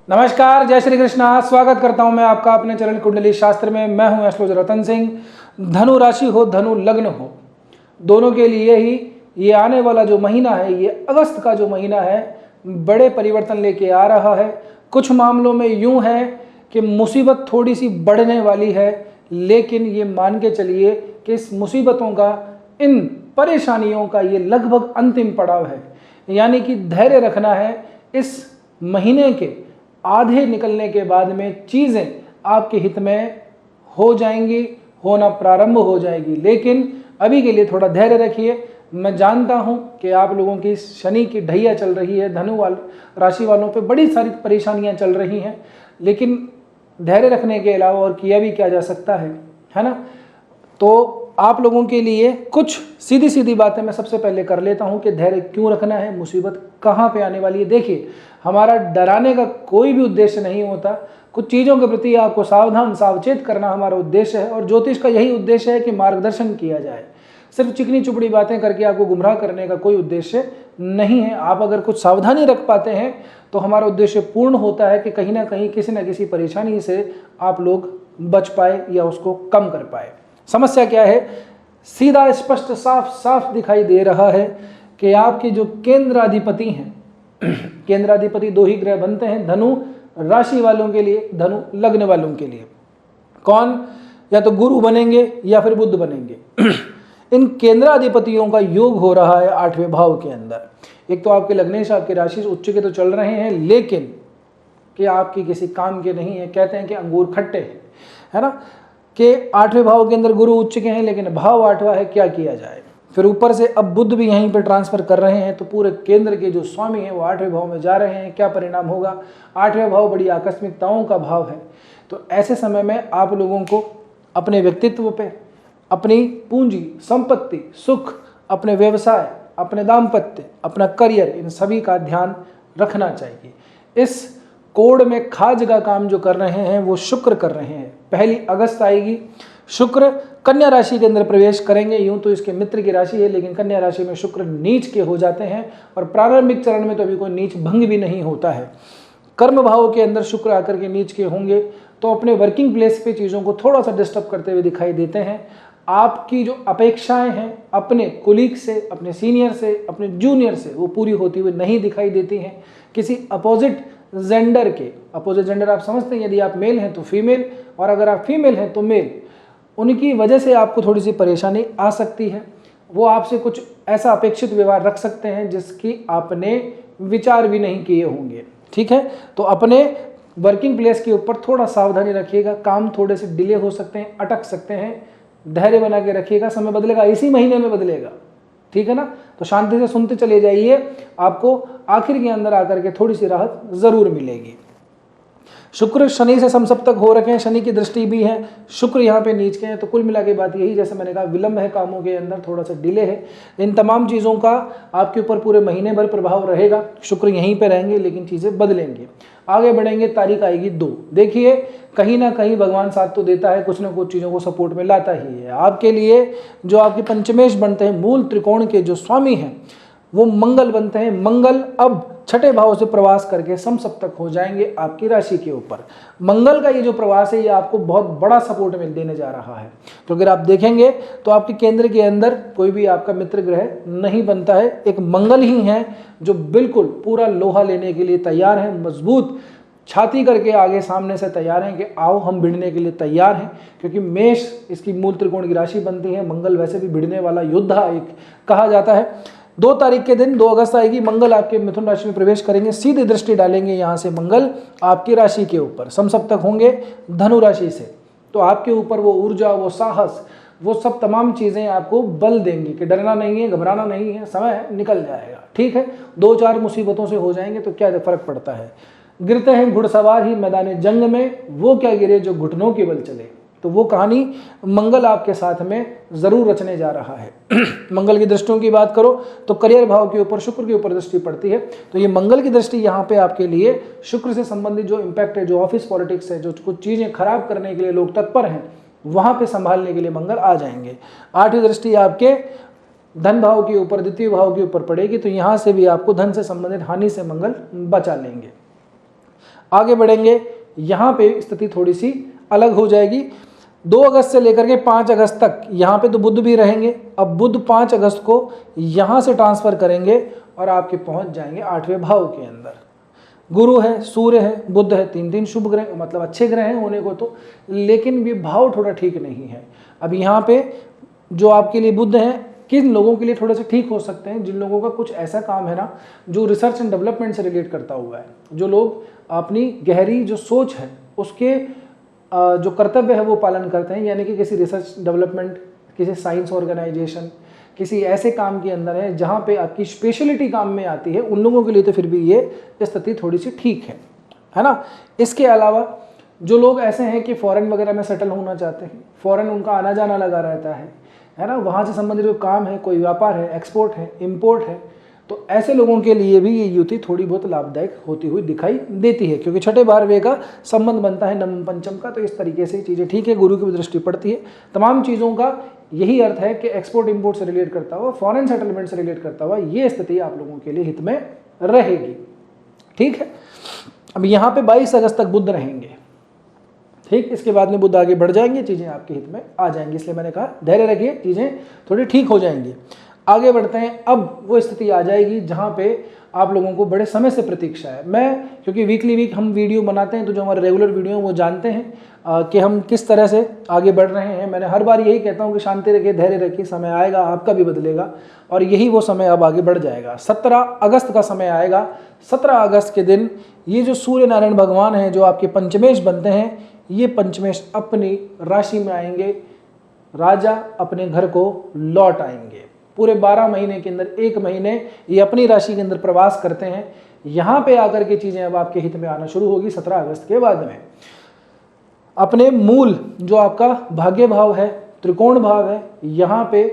नमस्कार, जय श्री कृष्णा। स्वागत करता हूं मैं आपका अपने चरण कुंडली शास्त्र में। मैं हूं एस्ट्रोलॉजर रतन सिंह। धनु राशि हो, धनु लग्न हो, दोनों के लिए ही ये आने वाला जो महीना है, ये अगस्त का जो महीना है, बड़े परिवर्तन लेके आ रहा है। कुछ मामलों में यूं है कि मुसीबत थोड़ी सी बढ़ने वाली है, लेकिन ये मान के चलिए कि इस मुसीबतों का, इन परेशानियों का ये लगभग अंतिम पड़ाव है। यानी कि धैर्य रखना है। इस महीने के आधे निकलने के बाद में चीज़ें आपके हित में हो जाएंगी, होना प्रारंभ हो जाएगी, लेकिन अभी के लिए थोड़ा धैर्य रखिए। मैं जानता हूं कि आप लोगों की शनि की ढैया चल रही है, राशि वालों पे बड़ी सारी परेशानियां चल रही हैं, लेकिन धैर्य रखने के अलावा और किया भी क्या जा सकता है ना। तो आप लोगों के लिए कुछ सीधी सीधी बातें मैं सबसे पहले कर लेता हूं कि धैर्य क्यों रखना है, मुसीबत कहां पे आने वाली है। देखिए, हमारा डराने का कोई भी उद्देश्य नहीं होता। कुछ चीज़ों के प्रति आपको सावधान सावचेत करना हमारा उद्देश्य है, और ज्योतिष का यही उद्देश्य है कि मार्गदर्शन किया जाए। सिर्फ चिकनी चुपड़ी बातें करके आपको गुमराह करने का कोई उद्देश्य नहीं है। आप अगर कुछ सावधानी रख पाते हैं तो हमारा उद्देश्य पूर्ण होता है कि कहीं ना कहीं किसी न किसी परेशानी से आप लोग बच पाए या उसको कम कर पाए। समस्या क्या है? सीधा स्पष्ट साफ साफ दिखाई दे रहा है कि आपके जो केंद्राधिपति हैं, केंद्राधिपति दो ही ग्रह बनते हैं धनु राशि वालों के लिए, धनु लग्न वालों के लिए। कौन? या तो गुरु बनेंगे या फिर बुध बनेंगे। इन केंद्राधिपतियों का योग हो रहा है 8वें भाव के अंदर। एक तो आपके लग्नेश, आपकी राशि से उच्च के तो चल रहे हैं, लेकिन कि आपकी किसी काम के नहीं है। कहते हैं कि अंगूर खट्टे हैं, है ना, कि 8वें भाव के अंदर गुरु उच्च के हैं, लेकिन भाव 8वां है, क्या किया जाए। फिर ऊपर से अब बुध भी यहीं पर ट्रांसफर कर रहे हैं, तो पूरे केंद्र के जो स्वामी हैं वो 8वें भाव में जा रहे हैं। क्या परिणाम होगा? 8वें भाव बड़ी आकस्मिकताओं का भाव है। तो ऐसे समय में आप लोगों को अपने व्यक्तित्व पे, अपनी पूंजी, संपत्ति, सुख, अपने व्यवसाय, अपने दाम्पत्य, अपना करियर, इन सभी का ध्यान रखना चाहिए। इस कोड में खाज का काम जो कर रहे हैं वो शुक्र कर रहे हैं। 1 अगस्त आएगी, शुक्र कन्या राशि के अंदर प्रवेश करेंगे। यूं तो इसके मित्र की राशि है, लेकिन कन्या राशि में शुक्र नीच के हो जाते हैं, और प्रारंभिक चरण में तो अभी कोई नीच भंग भी नहीं होता है। कर्म भाव के अंदर शुक्र आकर के नीच के होंगे तो अपने वर्किंग प्लेस पे चीज़ों को थोड़ा सा डिस्टर्ब करते हुए दिखाई देते हैं। आपकी जो अपेक्षाएं हैं अपने कोलीग से, अपने सीनियर से, अपने जूनियर से, वो पूरी होती हुई नहीं दिखाई देती हैं। किसी अपोजिट जेंडर के, अपोजिट जेंडर आप समझते हैं, यदि आप मेल हैं तो फीमेल, और अगर आप फीमेल हैं तो मेल, उनकी वजह से आपको थोड़ी सी परेशानी आ सकती है। वो आपसे कुछ ऐसा अपेक्षित व्यवहार रख सकते हैं जिसकी आपने विचार भी नहीं किए होंगे। ठीक है, तो अपने वर्किंग प्लेस के ऊपर थोड़ा सावधानी रखिएगा। काम थोड़े से डिले हो सकते हैं, अटक सकते हैं। धैर्य बना के रखिएगा, समय बदलेगा, इसी महीने में बदलेगा। ठीक है ना, तो शांति से सुनते चले जाइए, आपको आखिर के अंदर आकर के थोड़ी सी राहत जरूर मिलेगी। शुक्र शनि से समसप्तक हो रखे हैं, शनि की दृष्टि भी है, शुक्र यहाँ पे नीच के हैं। तो कुल मिला के बात यही, जैसे मैंने कहा, विलंब है कामों के अंदर, थोड़ा सा डिले है। इन तमाम चीज़ों का आपके ऊपर पूरे महीने भर प्रभाव रहेगा। शुक्र यहीं पे रहेंगे, लेकिन चीज़ें बदलेंगे, आगे बढ़ेंगे। तारीख आएगी 2। देखिए, कहीं ना कहीं भगवान साथ तो देता है, कुछ ना कुछ चीज़ों को सपोर्ट में लाता ही है। आपके लिए जो आपके पंचमेश बनते हैं, मूल त्रिकोण के जो स्वामी हैं, वो मंगल बनते हैं। मंगल अब 6ठे भाव से प्रवास करके समसप्तक हो जाएंगे आपकी राशि के ऊपर। मंगल का ये जो प्रवास है, ये आपको बहुत बड़ा सपोर्ट में देने जा रहा है। तो अगर आप देखेंगे तो आपके केंद्र के अंदर कोई भी आपका मित्र ग्रह नहीं बनता है, एक मंगल ही है जो बिल्कुल पूरा लोहा लेने के लिए तैयार है, मजबूत छाती करके आगे सामने से तैयार हैं कि आओ हम भिड़ने के लिए तैयार हैं। क्योंकि मेष इसकी मूल त्रिकोण की राशि बनती है। मंगल वैसे भी भिड़ने वाला योद्धा एक कहा जाता है। 2 तारीख के दिन, 2 अगस्त आएगी, मंगल आपके मिथुन राशि में प्रवेश करेंगे। सीधी दृष्टि डालेंगे यहाँ से मंगल आपकी राशि के ऊपर, समसप्तक होंगे धनु राशि से। तो आपके ऊपर वो ऊर्जा, वो साहस, वो सब तमाम चीज़ें आपको बल देंगी कि डरना नहीं है, घबराना नहीं है, समय निकल जाएगा। ठीक है, 2-4 मुसीबतों से हो जाएंगे तो क्या फर्क पड़ता है। गिरते हैं घुड़सवार ही मैदान जंग में, वो क्या गिरे जो घुटनों के बल चले। तो वो कहानी मंगल आपके साथ में जरूर रचने जा रहा है। मंगल की दृष्टियों की बात करो तो करियर भाव के ऊपर, शुक्र के ऊपर दृष्टि पड़ती है। तो ये मंगल की दृष्टि यहाँ पे आपके लिए शुक्र से संबंधित जो इम्पैक्ट है, जो ऑफिस पॉलिटिक्स है, जो कुछ चीज़ें खराब करने के लिए लोग तत्पर हैं, वहाँ पे संभालने के लिए मंगल आ जाएंगे। 8वीं दृष्टि आपके धन भाव के ऊपर, द्वितीय भाव के ऊपर पड़ेगी, तो यहाँ से भी आपको धन से संबंधित हानि से मंगल बचा लेंगे। आगे बढ़ेंगे, यहाँ पे स्थिति थोड़ी सी अलग हो जाएगी। 2 अगस्त से लेकर के 5 अगस्त तक यहाँ पे तो बुध भी रहेंगे। अब बुध 5 अगस्त को यहाँ से ट्रांसफर करेंगे और आपके पहुँच जाएंगे 8वें भाव के अंदर। गुरु है, सूर्य है, बुध है, 3 शुभ ग्रह, मतलब अच्छे ग्रह हैं होने को तो, लेकिन भी भाव थोड़ा ठीक नहीं है। अब यहाँ पे जो आपके लिए बुध है, किन लोगों के लिए थोड़े से ठीक हो सकते हैं, जिन लोगों का कुछ ऐसा काम है ना जो रिसर्च एंड डेवलपमेंट से रिलेट करता हुआ है, जो लोग अपनी गहरी जो सोच है उसके जो कर्तव्य है वो पालन करते हैं, यानी कि किसी रिसर्च डेवलपमेंट, किसी साइंस ऑर्गेनाइजेशन, किसी ऐसे काम के अंदर है जहाँ पे आपकी स्पेशलिटी काम में आती है, उन लोगों के लिए तो फिर भी ये स्थिति थोड़ी सी ठीक है ना। इसके अलावा जो लोग ऐसे हैं कि फॉरेन वगैरह में सेटल होना चाहते हैं, फॉरेन उनका आना जाना लगा रहता है ना, वहाँ से संबंधित जो काम है, कोई व्यापार है, एक्सपोर्ट है, इम्पोर्ट है, तो ऐसे लोगों के लिए भी ये युति थोड़ी बहुत लाभदायक होती हुई दिखाई देती है, क्योंकि 6ठे 12वें का संबंध बनता है नवम पंचम का, तो इस तरीके से चीज़ें ठीक है, गुरु की भी दृष्टि पड़ती है। तमाम चीज़ों का यही अर्थ है कि एक्सपोर्ट इम्पोर्ट से रिलेट करता हुआ, फॉरेन सेटलमेंट से रिलेट करता हुआ ये स्थिति आप लोगों के लिए हित में रहेगी। ठीक है, अब यहाँ पे 22 अगस्त तक बुध रहेंगे। ठीक, इसके बाद में बुध आगे बढ़ जाएंगे, चीज़ें आपके हित में आ जाएंगी, इसलिए मैंने कहा धैर्य रखिए, चीज़ें थोड़ी ठीक हो जाएंगी। आगे बढ़ते हैं। अब वो स्थिति आ जाएगी जहाँ पे आप लोगों को बड़े समय से प्रतीक्षा है। मैं क्योंकि वीक हम वीडियो बनाते हैं, तो जो हमारे रेगुलर वीडियो हैं वो जानते हैं कि हम किस तरह से आगे बढ़ रहे हैं। मैंने हर बार यही कहता हूँ कि शांति रखिए, धैर्य रखिए, समय आएगा, आपका भी बदलेगा, और यही वो समय अब आगे बढ़ जाएगा। 17 अगस्त का समय आएगा। 17 अगस्त के दिन ये जो सूर्य नारायण भगवान हैं, जो आपके पंचमेश बनते हैं, ये पंचमेश अपनी राशि में आएंगे, राजा अपने घर को लौट आएंगे। पूरे 12 महीने के अंदर 1 महीने ये अपनी राशि के अंदर प्रवास करते हैं। यहाँ पे आकर के चीज़ें अब आपके हित में आना शुरू होगी 17 अगस्त के बाद में। अपने मूल जो आपका भाग्य भाव है, त्रिकोण भाव है, यहाँ पे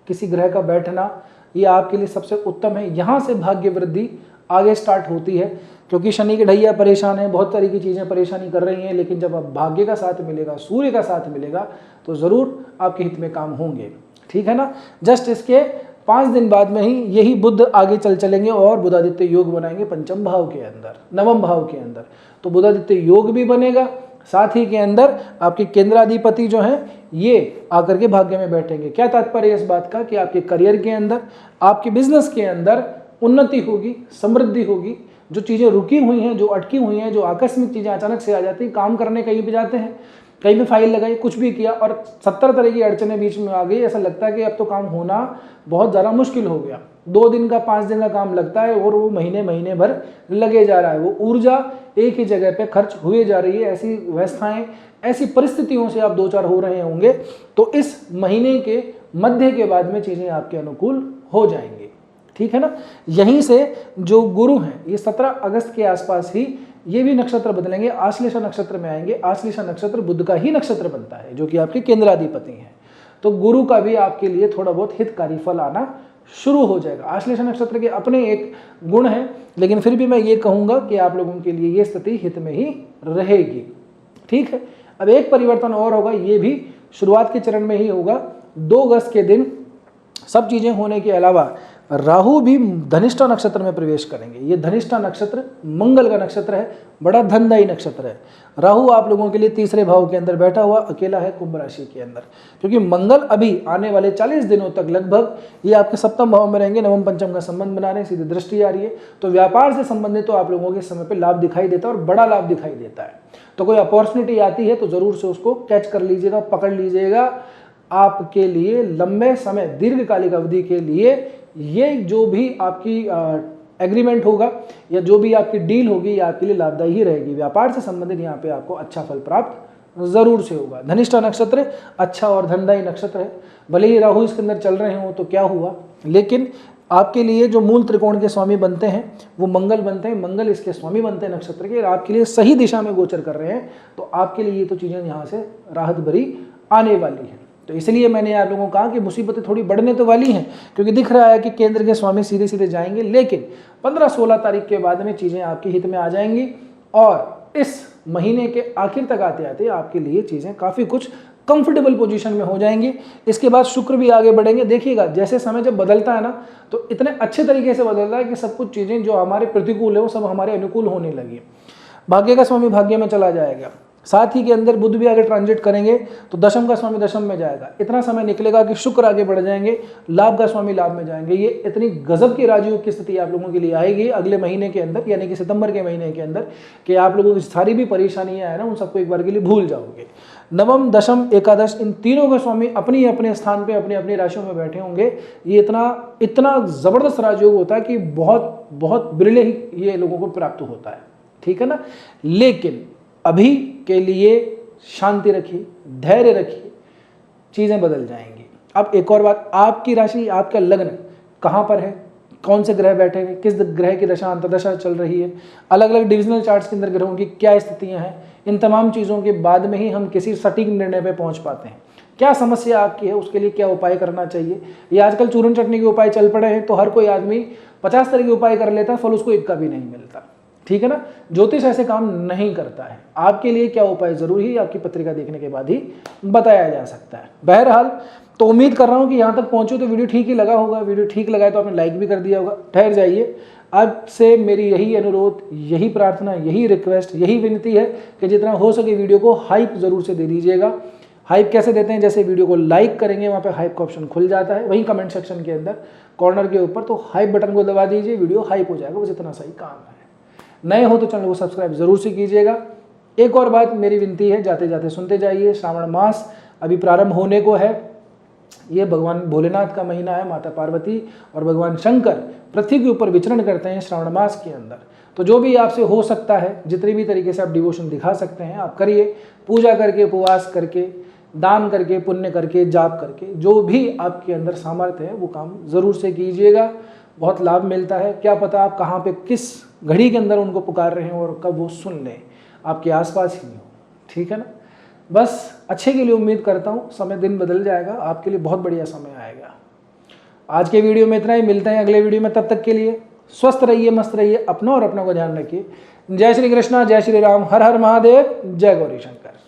किसी ग्रह का बैठना ये आपके लिए सबसे उत्तम है। यहाँ से भाग्य वृद्धि आगे स्टार्ट होती है, क्योंकि शनि के ढैया परेशान है, बहुत तरह की चीज़ें परेशानी कर रही हैं, लेकिन जब अब भाग्य का साथ मिलेगा, सूर्य का साथ मिलेगा, तो ज़रूर आपके हित में काम होंगे। ठीक है ना। जस्ट इसके 5 दिन बाद में ही यही बुध आगे चलेंगे और बुधादित्य योग बनाएंगे पंचम भाव के अंदर, नवम भाव के अंदर। तो बुधादित्य योग भी बनेगा, साथ ही के अंदर आपके केंद्राधिपति जो हैं ये आकर के भाग्य में बैठेंगे। क्या तात्पर्य इस बात का कि आपके करियर के अंदर, आपके बिजनेस के अंदर उन्नति होगी, समृद्धि होगी। जो चीज़ें रुकी हुई हैं, जो अटकी हुई हैं, जो आकस्मिक चीज़ें अचानक से आ जाती हैं, काम करने कहीं पे जाते हैं, कहीं पे फाइल लगाई, कुछ भी किया और 70 तरह की अड़चनें बीच में आ गई, ऐसा लगता है कि अब तो काम होना बहुत ज़्यादा मुश्किल हो गया। 2 दिन का 5 दिन का काम लगता है और वो महीने भर लगे जा रहा है, वो ऊर्जा एक ही जगह पे खर्च हुए जा रही है। ऐसी व्यवस्थाएं, ऐसी परिस्थितियों से आप 2-4 हो रहे होंगे, तो इस महीने के मध्य के बाद में चीज़ें आपके अनुकूल हो जाएंगी। ठीक है ना। यहीं से जो गुरु हैं ये 17 अगस्त के आसपास ही ये भी नक्षत्र बदलेंगे, आश्लेषा नक्षत्र में आएंगे। आश्लेषा नक्षत्र बुध का ही नक्षत्र बनता है, जो कि आपके केंद्राधिपति हैं। तो गुरु का भी आपके लिए थोड़ा बहुत हितकारी फल आना शुरू हो जाएगा। आश्लेषा नक्षत्र के अपने एक गुण हैं, लेकिन फिर भी मैं ये कहूँगा कि आप लोगों के लिए ये स्थिति हित में ही रहेगी। ठीक है। अब एक परिवर्तन और होगा, ये भी शुरुआत के चरण में ही होगा। 2 अगस्त के दिन सब चीज़ें होने के अलावा राहु भी धनिष्ठा नक्षत्र में प्रवेश करेंगे। ये धनिष्ठा नक्षत्र मंगल का नक्षत्र है, बड़ा धनदायी नक्षत्र है। राहु आप लोगों के लिए 3रे भाव के अंदर बैठा हुआ अकेला है कुंभ राशि के अंदर, क्योंकि मंगल अभी आने वाले 40 दिनों तक लगभग ये आपके 7वें भाव में रहेंगे, नवम पंचम का संबंध बना रहे हैं, सीधी दृष्टि आ रही है। तो व्यापार से संबंधित तो आप लोगों के समय पर लाभ दिखाई देता है और बड़ा लाभ दिखाई देता है। तो कोई अपॉर्चुनिटी आती है तो ज़रूर से उसको कैच कर लीजिएगा, पकड़ लीजिएगा। आपके लिए लंबे समय, दीर्घकालिक अवधि के लिए ये जो भी आपकी एग्रीमेंट होगा या जो भी आपकी डील होगी, ये आपके लिए लाभदायी ही रहेगी। व्यापार से संबंधित यहाँ पे आपको अच्छा फल प्राप्त जरूर से होगा। धनिष्ठा नक्षत्र अच्छा और धनदायी नक्षत्र है। भले ही राहु इसके अंदर चल रहे हो तो क्या हुआ, लेकिन आपके लिए जो मूल त्रिकोण के स्वामी बनते हैं वो मंगल बनते हैं। मंगल इसके स्वामी बनते हैं नक्षत्र के, और आपके लिए सही दिशा में गोचर कर रहे हैं। तो आपके लिए ये तो चीज़ें यहाँ से राहत भरी आने वाली है। तो इसलिए मैंने आप लोगों को कहा कि मुसीबतें थोड़ी बढ़ने तो वाली हैं, क्योंकि दिख रहा है कि केंद्र के स्वामी सीधे सीधे जाएंगे, लेकिन 15-16 तारीख के बाद में चीज़ें आपके हित में आ जाएंगी। और इस महीने के आखिर तक आते आते आपके लिए चीज़ें काफ़ी कुछ कंफर्टेबल पोजीशन में हो जाएंगी। इसके बाद शुक्र भी आगे बढ़ेंगे। देखिएगा जैसे समय जब बदलता है ना, तो इतने अच्छे तरीके से बदलता है कि सब कुछ चीज़ें जो हमारे प्रतिकूल है वो सब हमारे अनुकूल होने लगी। भाग्य का स्वामी भाग्य में चला जाएगा, साथ ही के अंदर बुध भी आगे ट्रांजिट करेंगे तो दशम का स्वामी दशम में जाएगा। इतना समय निकलेगा कि शुक्र आगे बढ़ जाएंगे, लाभ का स्वामी लाभ में जाएंगे। ये इतनी गजब की राजयोग की स्थिति आप लोगों के लिए आएगी अगले महीने के अंदर, यानी कि सितंबर के महीने के अंदर, कि आप लोगों की सारी भी परेशानियां है ना उन सबको एक बार के लिए भूल जाओगे। नवम दशम एकादश इन तीनों के स्वामी अपनी अपने स्थान पे अपनी अपनी राशियों में बैठे होंगे। ये इतना जबरदस्त राजयोग होता है कि बहुत बहुत बिरले ही ये लोगों को प्राप्त होता है, ठीक है ना। लेकिन अभी के लिए शांति रखिए, धैर्य रखिए, चीजें बदल जाएंगी। अब एक और बात, आपकी राशि आपका लग्न कहाँ पर है, कौन से ग्रह बैठे हैं, किस ग्रह की दशा अंतर्दशा चल रही है, अलग अलग डिविजनल चार्ट्स के अंदर ग्रहों की क्या स्थितियां हैं, इन तमाम चीज़ों के बाद में ही हम किसी सटीक निर्णय पे पहुंच पाते हैं। क्या समस्या आपकी है, उसके लिए क्या उपाय करना चाहिए। ये आजकल चूरन चटनी के उपाय चल पड़े हैं तो हर कोई आदमी 50 तरह के उपाय कर लेता है, फल उसको एक का भी नहीं मिलता, ठीक है ना। ज्योतिष ऐसे काम नहीं करता है। आपके लिए क्या उपाय जरूरी है आपकी पत्रिका देखने के बाद ही बताया जा सकता है। बहरहाल तो उम्मीद कर रहा हूं कि यहां तक पहुंचो तो वीडियो ठीक ही लगा होगा। वीडियो ठीक लगा है तो आपने लाइक भी कर दिया होगा। ठहर जाइए, आपसे मेरी यही अनुरोध, यही प्रार्थना, यही रिक्वेस्ट, यही विनती है कि जितना हो सके वीडियो को हाइप जरूर से दे दीजिएगा। हाइप कैसे देते हैं, जैसे वीडियो को लाइक करेंगे वहाँ पे हाइप का ऑप्शन खुल जाता है, वहीं कमेंट सेक्शन के अंदर कॉर्नर के ऊपर, तो हाइप बटन को दबा दीजिए, वीडियो हाइप हो जाएगा। बस इतना सही काम है। नए हो तो चैनल को सब्सक्राइब जरूर से कीजिएगा। एक और बात मेरी विनती है, जाते जाते सुनते जाइए, श्रावण मास अभी प्रारंभ होने को है। ये भगवान भोलेनाथ का महीना है, माता पार्वती और भगवान शंकर पृथ्वी के ऊपर विचरण करते हैं श्रावण मास के अंदर। तो जो भी आपसे हो सकता है, जितनी भी तरीके से आप डिवोशन दिखा सकते हैं आप करिए, पूजा करके, उपवास करके, दान करके, पुण्य करके, जाप करके, जो भी आपके अंदर सामर्थ्य है वो काम जरूर से कीजिएगा। बहुत लाभ मिलता है। क्या पता आप कहाँ पे किस घड़ी के अंदर उनको पुकार रहे हैं और कब वो सुन लें, आपके आसपास ही हो, ठीक है ना। बस अच्छे के लिए उम्मीद करता हूँ, समय दिन बदल जाएगा, आपके लिए बहुत बढ़िया समय आएगा। आज के वीडियो में इतना ही, मिलते हैं अगले वीडियो में। तब तक के लिए स्वस्थ रहिए, मस्त रहिए, अपना और अपनों का ध्यान रखिए। जय श्री कृष्णा, जय श्री राम, हर हर महादेव, जय गौरी शंकर।